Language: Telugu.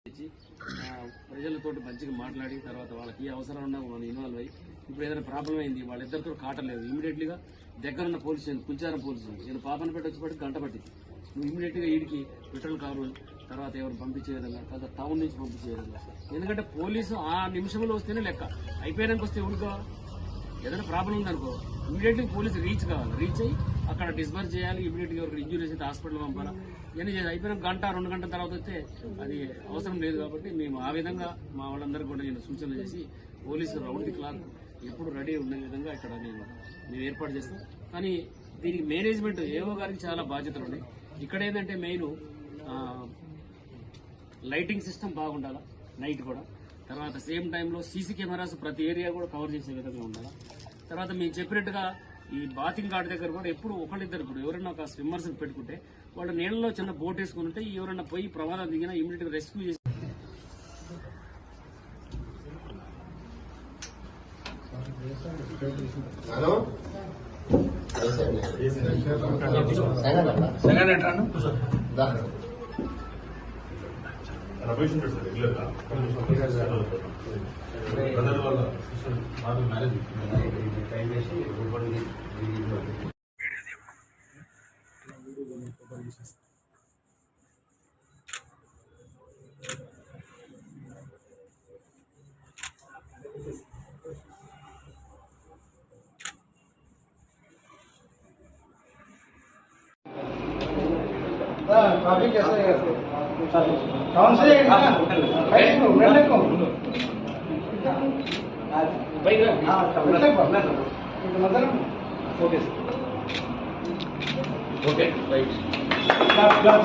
ప్రజలతో మంచిగా మాట్లాడి తర్వాత వాళ్ళకి ఏ అవసరం ఉన్నా మనం ఇన్వాల్వ్ అయ్యి ఇప్పుడు ఏదైనా ప్రాబ్లం అయింది వాళ్ళిద్దరితో కాటలేదు ఇమీడియట్లీగా దగ్గరున్న police station Kulcharam police station నేను పాపనపేట వచ్చేప్పటికి గంట పట్టింది నువ్వు ఇమీడియట్గా వీడికి పెట్రోల్ కారు తర్వాత ఎవరు పంపించే విధంగా తర్వాత టౌన్ నుంచి పంపించే విధంగా ఎందుకంటే పోలీసు ఆ నిమిషంలో వస్తేనే లెక్క అయిపోయాక వస్తే ఎవరికో ఏదైనా ప్రాబ్లం ఉందనుకో ఇమీడియట్లీ పోలీసు రీచ్ కావాలి రీచ్ అయ్యి అక్కడ డిస్బర్స్ చేయాలి ఇమీడియట్గా ఎవరికి ఇంజూరీస్ అయితే హాస్పిటల్ పంపాలి ఇవన్నీ చేసి అయిపోయిన గంట 2 గంటల తర్వాత వస్తే అది అవసరం లేదు కాబట్టి మేము ఆ విధంగా మా వాళ్ళందరికీ కూడా నేను సూచనలు చేసి పోలీసు రౌండ్ ది క్లాక్ ఎప్పుడు రెడీ ఉండే విధంగా ఇక్కడ మేము ఏర్పాటు చేస్తాం కానీ దీనికి మేనేజ్మెంట్ ఏవో గారికి చాలా బాధ్యతలు ఉన్నాయి ఇక్కడ ఏంటంటే మెయిన్ లైటింగ్ సిస్టమ్ బాగుండాలి నైట్ కూడా తర్వాత సేమ్ టైంలో సీసీ కెమెరాస్ ప్రతి ఏరియా కూడా కవర్ చేసే విధంగా ఉండాలి తర్వాత మేము చెప్పినట్టుగా ఈ బాతింగ్ ఘాట్ దగ్గర కూడా ఎప్పుడు ఒకళ్ళిద్దరు ఇప్పుడు ఎవరైనా ఒక స్విమ్మర్స్ పెట్టుకుంటే వాళ్ళు నీళ్ళలో చిన్న బోట్ వేసుకుని ఉంటే ఎవరైనా పోయి ప్రమాదం దిగినా ఇమీడియట్గా రెస్క్యూ చేసి రమేష్ ఉంటాడు సార్ రెగ్యులర్గా బ్రదర్ వాళ్ళ సిస్టర్ మ్యారేజ్ టైం చేసి ट्रैफिक कैसे है कौन से बैठने को भाई हां मतलब ओके ఓకే రైట్ क्लास